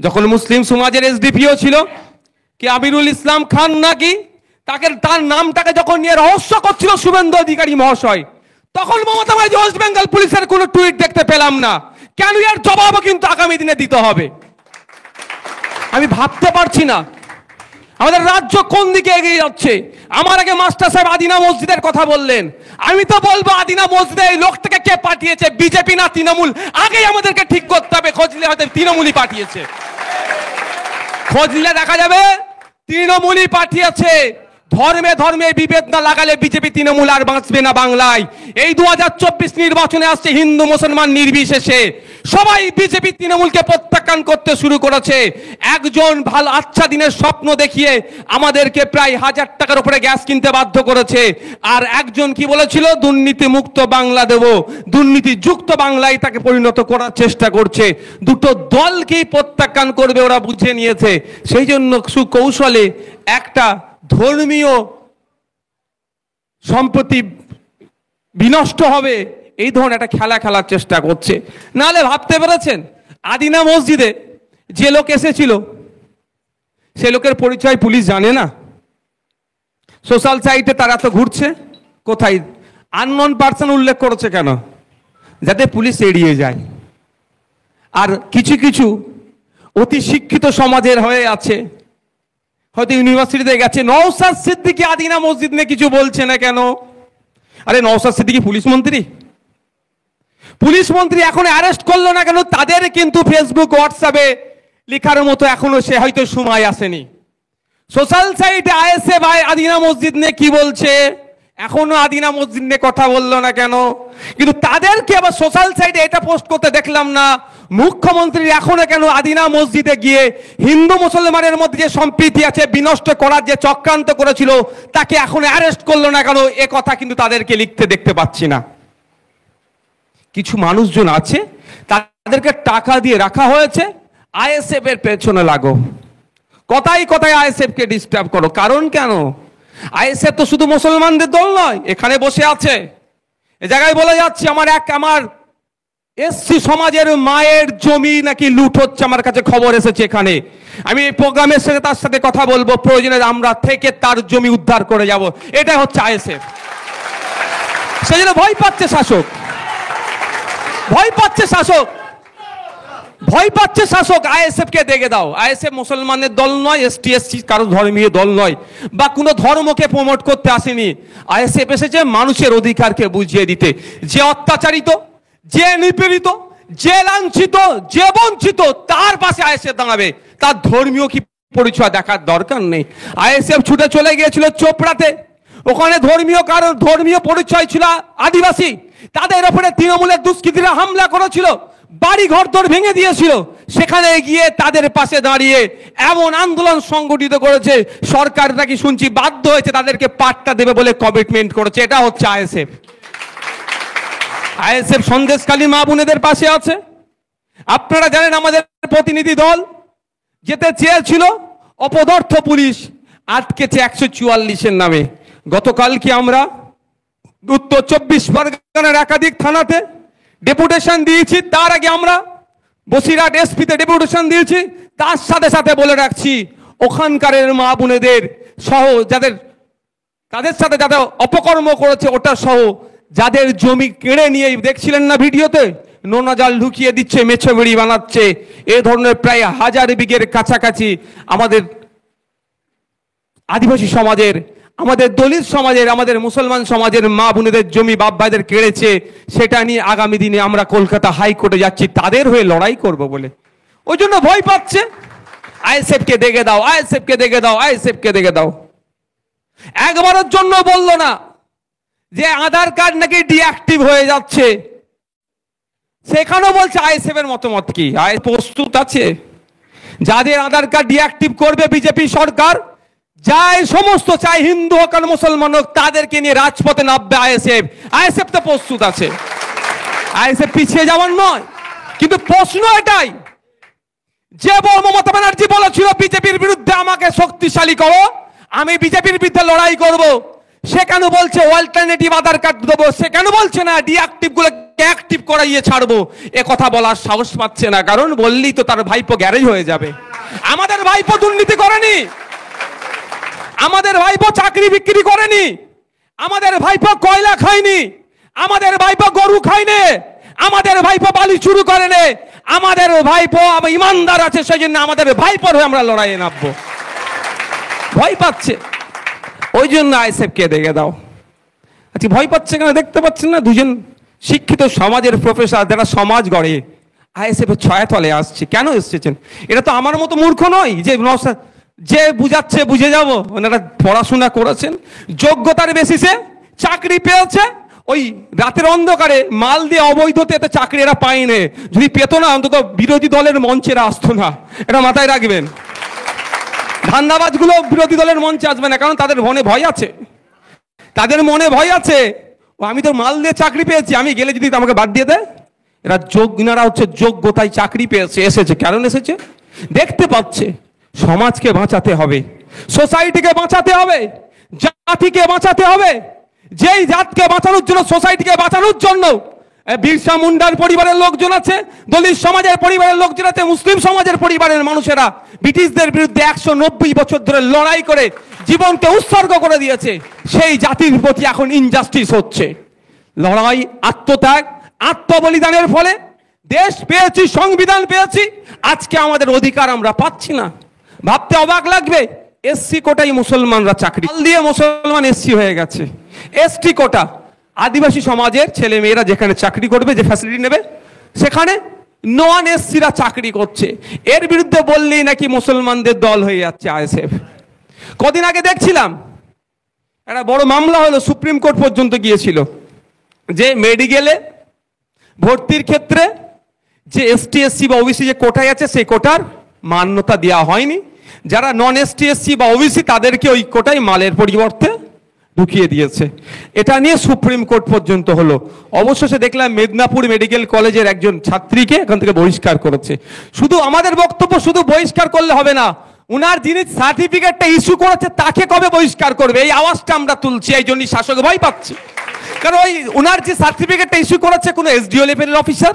যখন মুসলিম সমাজের এসডিপিও ছিল কি আমিরুল ইসলাম খান নাকি, তার নামটাকে যখন নিয়ে রহস্য করছিল শুভেন্দু অধিকারী মহাশয়, তখন মমতা ব্যানার্জি ওয়েস্ট বেঙ্গল পুলিশের কোনো টুইট দেখতে পেলাম না। কেন? এর জবাবও কিন্তু আগামী দিনে দিতে হবে। আমি ভাবতে পারছি না আমাদের রাজ্য কোন দিকে এগিয়ে যাচ্ছে। আমার আগে মাস্টার সাহেব আদিনা মসজিদের কথা বললেন, আমি তো বলবো আদিনা মসজিদে এই লোকটাকে কে পাঠিয়েছে, বিজেপি না তৃণমূল? আগেই আমাদেরকে ঠিক করতে হবে। খোঁজলে হয়তো তৃণমূলই পাঠিয়েছে, খোঁজলে দেখা যাবে তৃণমূলই পাঠিয়েছে। ধর্মে ধর্মে বিভেদ না লাগালে বিজেপি তৃণমূল আর বাঁচবে না বাংলায়। এই 2024 নির্বাচনে আসছে হিন্দু মুসলমান নির্বিশেষে সবাই বিজেপি তৃণমূলকে প্রত্যাখ্যান করতে শুরু করেছে। একজন ভালো আচ্ছা দিনের স্বপ্ন দেখিয়ে আমাদেরকে প্রায় 1000 টাকার উপরে গ্যাস কিনতে বাধ্য করেছে। আর একজন কি বলেছিল, দুর্নীতি মুক্ত বাংলা দেব, দুর্নীতি যুক্ত বাংলায় তাকে পরিণত করার চেষ্টা করছে। দুটো দলকেই প্রত্যাখ্যান করবে ওরা বুঝে নিয়েছে। সেই জন্য সুকৌশলে একটা ধর্মীয় সম্পত্তি বিনষ্ট হবে এই ধরনের একটা খেলা খেলার চেষ্টা করছে। নাহলে ভাবতে পেরেছেন আদিনা মসজিদে যে লোক এসেছিল সে লোকের পরিচয় পুলিশ জানে না। সোশ্যাল সাইটে তারা তো ঘুরছে, কোথায় আননোন পারসন উল্লেখ করেছে কেন? যাতে পুলিশ এড়িয়ে যায়। আর কিছু কিছু অতি শিক্ষিত সমাজের হয়ে আছে, হয়তো ইউনিভার্সিটিতে গেছে, নওশাদ সিদ্দিকী আদিনা মসজিদ নিয়ে কিছু বলছে না কেন? আরে নওশাদ সিদ্দিকী পুলিশ মন্ত্রী, পুলিশ মন্ত্রী এখন অ্যারেস্ট করলো না কেন? তাদের কিন্তু ফেসবুক হোয়াটসঅ্যাপে লেখার মতো এখনো সে হয়তো সময় আসেনি। সোশ্যাল সাইটে আইএসএফ আদিনা মসজিদ নিয়ে কি বলছে, এখনো আদিনা মসজিদ নিয়ে কথা বললো না কেন? কিন্তু তাদেরকে আবার সোশ্যাল সাইটে এটা পোস্ট করতে দেখলাম না। মুখ্যমন্ত্রী এখনো কেন আদিনা মসজিদে গিয়ে হিন্দু মুসলমানের মধ্যে যে সম্প্রীতি আছে বিনষ্ট করার যে চক্রান্ত করেছিল তাকে এখনো অ্যারেস্ট করলো না কেন? এ কথা কিন্তু তাদেরকে লিখতে দেখতে পাচ্ছি না। কিছু মানুষজন আছে তাদেরকে টাকা দিয়ে রাখা হয়েছে, আইএসএফ এর পেছনে লাগো, কথায় কথায় আইএসএফ কে ডিস্টার্ব করো। কারণ কেন? আইএসএফ তো শুধু মুসলমানদের দল নয়, এখানে বসে আছে এ জায়গায় বলে যাচ্ছি আমার এসসি সমাজের মায়ের জমি নাকি লুট হচ্ছে, আমার কাছে খবর এসেছে। এখানে আমি এই প্রোগ্রামের সাথে তার সাথে কথা বলবো, প্রয়োজনে আমরা থেকে তার জমি উদ্ধার করে যাব। এটাই হচ্ছে আইএসএফ। সেই জন্য ভয় পাচ্ছে শাসক, ভয় পাচ্ছে শাসক, ভয় পাচ্ছে শাসক। আইএসএফ কে দেখে দাও। আইএসএফ মুসলমানের দল নয়, এসটি এসসি কারো ধর্মীয় দল নয়, বা কোনো ধর্মকে প্রমোট করতে আসেনি। আইএসএফ এসেছে মানুষের অধিকারকে বুঝিয়ে দিতে। যে অত্যাচারিত, যে নিপীড়িত, যে লাঞ্ছিত, যে বঞ্চিত তার পাশে আইএসএফ দাঁড়াবে। তার ধর্মীয় কি পরিচয় দেখার দরকার নেই। আইএসএফ ছুটে চলে গিয়েছিল চোপড়াতে, ওখানে ধর্মীয় পরিচয় ছিল আদিবাসী, তাদের উপরে তৃণমূলের দুষ্কৃতীরা হামলা করেছিল, বাড়ি ঘর দর ভেঙে দিয়েছিল। সেখানে গিয়ে তাদের পাশে দাঁড়িয়ে এমন আন্দোলন সংগঠিত করেছে, সরকার নাকি শুনছি বাধ্য হয়েছে তাদেরকে পাট্টা দেবে বলে কমিটমেন্ট করেছে। এটা হচ্ছে আইএসএফ। আইএসএফ সন্দেশখালী মা বোনেদের পাশে আছে। আপনারা জানেন আমাদের প্রতিনিধি দল যেতে চেয়েছিল, অপদার্থ পুলিশ আটকেছে 144-এর নামে। গতকাল কি আমরা উত্তর 24 পরগনার একাধিক থানাতে ডেপুটেশন দিয়েছি, তার আগে আমরা বসিরহাট এসপিতে ডেপুটেশন দিয়েছি। তার সাথে সাথে বলে রাখছি ওখানকার মা বোনেদের সহ তাদের সাথে যারা অপকর্ম করেছে ওটা সহ যাদের জমি কেড়ে নিয়ে দেখছিলেন না ভিডিওতে, নোনা জাল ঢুকিয়ে দিচ্ছে, মেছো বেড়ি বানাচ্ছে, এ ধরনের প্রায় 1000 বিঘের কাছাকাছি আমাদের আদিবাসী সমাজের, আমাদের দলিত সমাজের, আমাদের মুসলমান সমাজের মা বোনেদের জমি বাপ ভাইদের কেড়েছে। সেটা নিয়ে আগামী দিনে আমরা কলকাতা হাইকোর্টে যাচ্ছি তাদের হয়ে লড়াই করব বলে। ওই জন্য ভয় পাচ্ছে। আইএসএফ কে দেখে দাও, আইএসএফ কে দেখে দাও, আইএসএফ কে দেখে দাও। একবারের জন্য বললো না যে আধার কার্ড নাকি ডিঅ্যাক্টিভ হয়ে যাচ্ছে, সেখানেও বলছে আইএসএফ এর মতামত কি প্রস্তুত আছে? যাদের আধার কার্ড ডিঅ্যাক্টিভ করবে বিজেপি সরকার, যাই সমস্ত চাই হিন্দু হোক আর মুসলমান হোক, তাদেরকে নিয়ে রাজপথে নামবে আইএসএফ। আইএসএফ তো প্রস্তুত আছে, আইএসএফ পিছিয়ে যাওয়ার নয়। কিন্তু প্রশ্ন এটাই যে মমতা ব্যানার্জি বলেছিল বিজেপির বিরুদ্ধে আমাকে শক্তিশালী করো, আমি বিজেপির বিরুদ্ধে লড়াই করব, সে কেন বলছে অল্টারনেটিভ আধার কার্ড দেবো? সে কেন বলছে না ডিঅ্যাক্টিভ গুলোকে অ্যাক্টিভ করাইয়ে ছাড়বো? এ কথা বলার সাহস পাচ্ছে না, কারণ বললেই তো তার ভাইপো গ্যারেজ হয়ে যাবে। আমাদের ভাইপো দুর্নীতি করেনি, আমাদের ভাইপো চাকরি বিক্রি করেনি, আমাদের ভাইপো কয়লা খায়নি, আমাদের ভাইপো গরু খায়নি, আমাদের ভাইপো বালি চুরি করেনি, আমাদের ভাইপো ইমানদার আছে, সেই জন্য আমাদের ভাইপোর হয়ে আমরা লড়াইয়ে নামবো। ভয় পাচ্ছে, ওই জন্য আইএসএফ কে দেখে দাও। আচ্ছা ভয় পাচ্ছে কেন দেখতে পাচ্ছেন না? দুজন শিক্ষিত সমাজের প্রফেসর যারা সমাজ গড়ে আইএসএফ এর ছায়াতলে আসছে। কেন এসেছেন? এটা তো আমার মতো মূর্খ নয় যে বুঝাচ্ছে বুঝে যাবো। ওনারা পড়াশোনা করেছেন, যোগ্যতার বেসিসে চাকরি পেয়েছে, ওই রাতের অন্ধকারে মাল দিয়ে অবৈধতে এতে চাকরি এরা পায়নি। যদি পেতো না অন্তত বিরোধী দলের মঞ্চে আসতো না, এটা মাথায় রাখবেন। ধান্দাবাজগুলো বিরোধী দলের মঞ্চে আসবে না, কারণ তাদের মনে ভয় আছে, তাদের মনে ভয় আছে আমি তো মাল দিয়ে চাকরি পেয়েছি, আমি গেলে যদি আমাকে বাদ দিয়ে দেয়। এনারা হচ্ছে যোগ্যতায় চাকরি পেয়েছে, এসেছে। কেন এসেছে? দেখতে পাচ্ছে সমাজকে বাঁচাতে হবে, সোসাইটিকে বাঁচাতে হবে, জাতিকে বাঁচাতে হবে। যেই জাতকে বাঁচানোর জন্য, সোসাইটিকে বাঁচানোর জন্য বিরসা মুন্ডার পরিবারের লোকজন আছে, দলিত সমাজের পরিবারের লোকজন আছে, মুসলিম সমাজের পরিবারের মানুষেরা ব্রিটিশদের বিরুদ্ধে 190 বছর ধরে লড়াই করে জীবনকে উৎসর্গ করে দিয়েছে। সেই জাতির প্রতি এখন ইনজাস্টিস হচ্ছে। লড়াই, আত্মত্যাগ, আত্মবলিদানের ফলে দেশ পেয়েছি, সংবিধান পেয়েছি, আজকে আমাদের অধিকার আমরা পাচ্ছি না। ভাবতে অবাক লাগবে, এসসি কোটায় মুসলমানরা চাকরি দিয়ে মুসলমান এসসি হয়ে গেছে। এসটি কোটা, আদিবাসী সমাজের ছেলে মেয়েরা যেখানে চাকরি করবে, যে ফ্যাসিলিটি নেবে, সেখানে নন এসসিরা চাকরি করছে। এর বিরুদ্ধে বললেই নাকি মুসলমানদের দল হয়ে যাচ্ছে আইএসএফ। কদিন আগে দেখছিলাম একটা বড় মামলা হলো, সুপ্রিম কোর্ট পর্যন্ত গিয়েছিল, যে মেডিকেলে ভর্তির ক্ষেত্রে যে এসটি এসসি বা ওবিসি যে কোটায় আছে সেই কোটার মান্যতা দেওয়া হয়নি। যারা নন এসটি এসসি বা ওবিসি তাদেরকে ওই কোটায় মালের পরিবর্তে ঢুকিয়ে দিয়েছে। এটা নিয়ে সুপ্রিম কোর্ট পর্যন্ত হলো। অবশেষে দেখলাম মেদিনীপুর মেডিকেল কলেজের একজন ছাত্রীকে এখান থেকে বহিষ্কার করেছে। শুধু আমাদের বক্তব্য শুধু বহিষ্কার করলে হবে না, উনার যিনি সার্টিফিকেটটা ইস্যু করেছে তাকে কবে বহিষ্কার করবে, এই আওয়াজটা আমরা তুলছি। এই জন্যই শাসক ভয় পাচ্ছে, কারণ ওই উনার যে সার্টিফিকেটটা ইস্যু করেছে কোনো এসডিও লেভেলের অফিসার,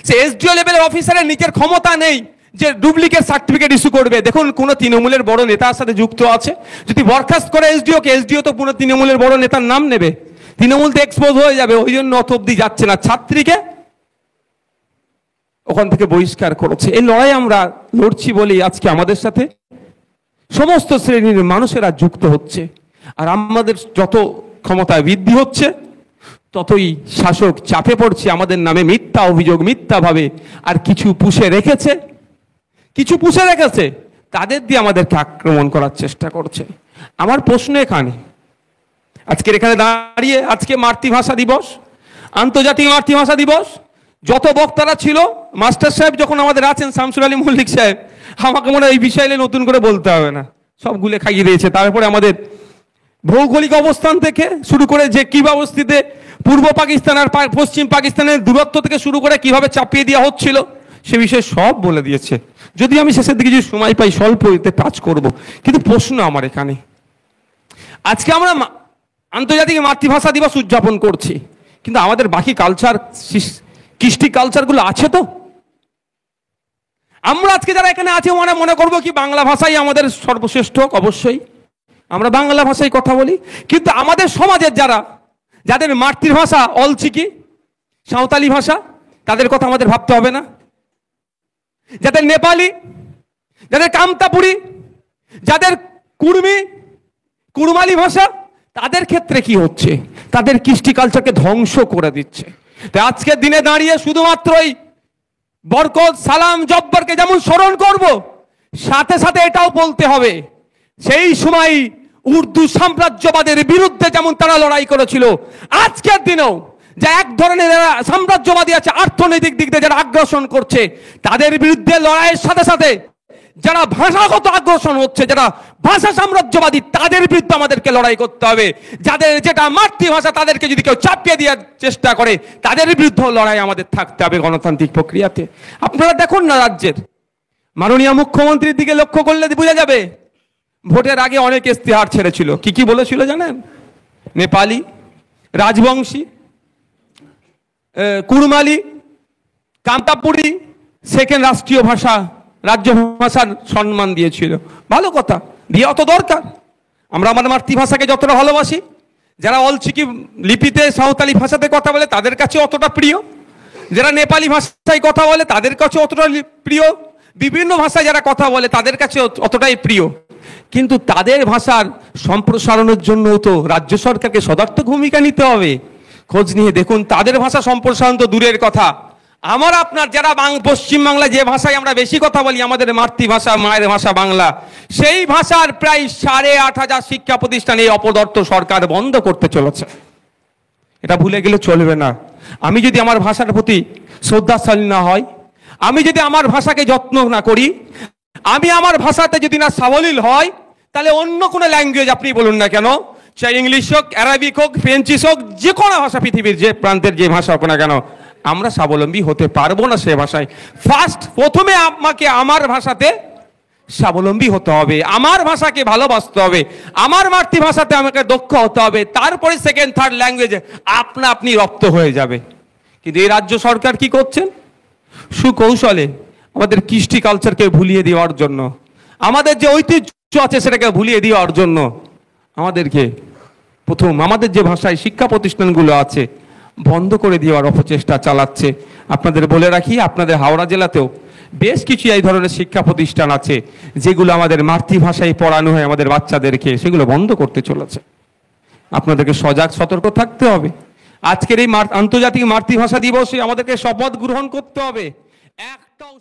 সে এসডিও লেভেলের অফিসারের নিজের ক্ষমতা নেই যে ডুপ্লিকেট সার্টিফিকেট ইস্যু করবে। দেখুন কোন তৃণমূলের বড় নেতার সাথে যুক্ত আছে, যদি বরখাস্ত করে এসডিওকে, এসডিও তো পুরো তৃণমূলের বড় নেতার নাম নেবে, তৃণমূল তো এক্সপোজ হয়ে যাবে। ওই জন্য অত অব্দি যাচ্ছে না, ছাত্রীকে ওখান থেকে বহিষ্কার করেছে। এই লড়াই আমরা লড়ছি বলেই আজকে আমাদের সাথে সমস্ত শ্রেণীর মানুষেরা যুক্ত হচ্ছে। আর আমাদের যত ক্ষমতা বৃদ্ধি হচ্ছে ততই শাসক চাপে পড়ছে আমাদের নামে মিথ্যা অভিযোগ, মিথ্যাভাবে আর কিছু পুষে রেখেছে, তাদের দিয়ে আমাদেরকে আক্রমণ করার চেষ্টা করছে। আমার প্রশ্ন এখানে, আজকের এখানে দাঁড়িয়ে, আজকে মাতৃভাষা দিবস, আন্তর্জাতিক মাতৃভাষা দিবস, যত বক্তারা ছিল, মাস্টার সাহেব যখন আমাদের আছেন, শামসুল আলী মল্লিক সাহেব, আমাকে মনে হয় এই বিষয়ে নতুন করে বলতে হবে না, সব গুলে খাইয়ে দিয়েছে। তারপরে আমাদের ভৌগোলিক অবস্থান থেকে শুরু করে যে কি অবস্থিতে পূর্ব পাকিস্তান আর পশ্চিম পাকিস্তানের দূরত্ব থেকে শুরু করে কিভাবে চাপিয়ে দেওয়া হচ্ছিল সে বিষয়ে সব বলে দিয়েছে। যদি আমি শেষের দিকে যদি সময় পাই স্বল্প এতে টাচ করব, কিন্তু প্রশ্ন আমার এখানে, আজকে আমরা আন্তর্জাতিক মাতৃভাষা দিবস উদযাপন করছি, কিন্তু আমাদের বাকি কালচার, কৃষ্টি কালচারগুলো আছে তো? আমরা আজকে যারা এখানে আছি মনে করবো কি বাংলা ভাষাই আমাদের সর্বশ্রেষ্ঠ, অবশ্যই আমরা বাংলা ভাষায় কথা বলি, কিন্তু আমাদের সমাজের যাদের মাতৃভাষা অলচিকি, সাঁওতালি ভাষা, তাদের কথা আমাদের ভাবতে হবে না? যাদের নেপালি, যাদের কামতাপুরি, যাদের কুড়মালি ভাষা, তাদের ক্ষেত্রে কি হচ্ছে? তাদের কৃষ্টি কালচারকে ধ্বংস করে দিচ্ছে। তাই আজকের দিনে দাঁড়িয়ে শুধুমাত্রই বরকত, সালাম, জব্বরকে যেমন স্মরণ করব, সাথে সাথে এটাও বলতে হবে সেই সময় উর্দু সাম্রাজ্যবাদের বিরুদ্ধে যেমন তারা লড়াই করেছিল, আজকের দিনেও যে এক ধরনের সাম্রাজ্যবাদী আছে অর্থনৈতিক দিক দিয়ে যারা আগ্রাসন করছে, তাদের বিরুদ্ধে লড়াইয়ের সাথে সাথে যারা ভাষাগত আগ্রাসন হচ্ছে, যারা ভাষা সাম্রাজ্যবাদী, তাদের বিরুদ্ধে আমাদেরকে লড়াই করতে হবে। যাদের যেটা মাতৃভাষা তাদেরকে যদি কেউ চাপিয়ে দেওয়ার চেষ্টা করে, তাদের বিরুদ্ধে লড়াই আমাদের থাকতে হবে গণতান্ত্রিক প্রক্রিয়াতে। আপনারা দেখুন না, রাজ্যের মাননীয় মুখ্যমন্ত্রীর দিকে লক্ষ্য করলে বোঝা যাবে, ভোটের আগে অনেক ইস্তেহার ছেড়েছিল। কি বলেছিল জানেন? নেপালি, রাজবংশী, কুড়মালি, কামতাপুরি সেকেন্ড রাষ্ট্রীয় ভাষা, রাজ্য ভাষার সম্মান দিয়েছিল। ভালো কথা, দিয়ে অত দরকার। আমরা আমাদের মাতৃভাষাকে যতটা ভালোবাসি, যারা অলচিকি লিপিতে সাঁওতালি ভাষাতে কথা বলে তাদের কাছে অতটা প্রিয়, যারা নেপালি ভাষায় কথা বলে তাদের কাছে অতটা প্রিয়, বিভিন্ন ভাষায় যারা কথা বলে তাদের কাছে অতটাই প্রিয়। কিন্তু তাদের ভাষার সম্প্রসারণের জন্য তো রাজ্য সরকারকে সদার্থক ভূমিকা নিতে হবে। খোঁজ নিয়ে দেখুন, তাদের ভাষা সম্প্রসারণ তো দূরের কথা, আমার আপনার যারা পশ্চিমবাংলায় যে ভাষায় আমরা বেশি কথা বলি, আমাদের মাতৃভাষা, মায়ের ভাষা বাংলা, সেই ভাষার প্রায় 8,500 শিক্ষা প্রতিষ্ঠান এই অপদার্থ সরকার বন্ধ করতে চলেছে। এটা ভুলে গেলে চলবে না। আমি যদি আমার ভাষার প্রতি শ্রদ্ধাশালী না হয়, আমি যদি আমার ভাষাকে যত্ন না করি, আমি আমার ভাষাতে যদি না সাবলীল হয়, তাহলে অন্য কোনো ল্যাঙ্গুয়েজ আপনি বলুন না কেন, চাই ইংলিশ হোক, অ্যারাবিক হোক, ফ্রেঞ্চিস হোক, যে কোনো ভাষা, পৃথিবীর যে প্রান্তের যে ভাষা হোক না কেন, আমরা স্বাবলম্বী হতে পারবো না সে ভাষায়। প্রথমে আমাকে আমার ভাষাতে স্বাবলম্বী হতে হবে, আমার ভাষাকে ভালোবাসতে হবে, আমার মাতৃভাষাতে আমাকে দক্ষ হতে হবে, তারপরে সেকেন্ড থার্ড ল্যাঙ্গুয়েজে আপনি রপ্ত হয়ে যাবে। কিন্তু এই রাজ্য সরকার কি করছেন? সুকৌশলে আমাদের কৃষ্টি কালচারকে ভুলিয়ে দেওয়ার জন্য, আমাদের যে ঐতিহ্য আছে সেটাকে ভুলিয়ে দেওয়ার জন্য আমাদেরকে প্রথম আমাদের যে ভাষায় শিক্ষা প্রতিষ্ঠানগুলো আছে বন্ধ করে দেওয়ার অপচেষ্টা চালাচ্ছে। আপনাদের বলে রাখি, আপনাদের হাওড়া জেলাতেও বেশ কিছু এই ধরনের শিক্ষা প্রতিষ্ঠান আছে যেগুলো আমাদের মাতৃভাষায় পড়ানো হয় আমাদের বাচ্চাদেরকে, সেগুলো বন্ধ করতে চলেছে। আপনাদেরকে সজাগ সতর্ক থাকতে হবে। আজকের এই আন্তর্জাতিক মাতৃভাষা দিবসে আমাদেরকে শপথ গ্রহণ করতে হবে। একটাও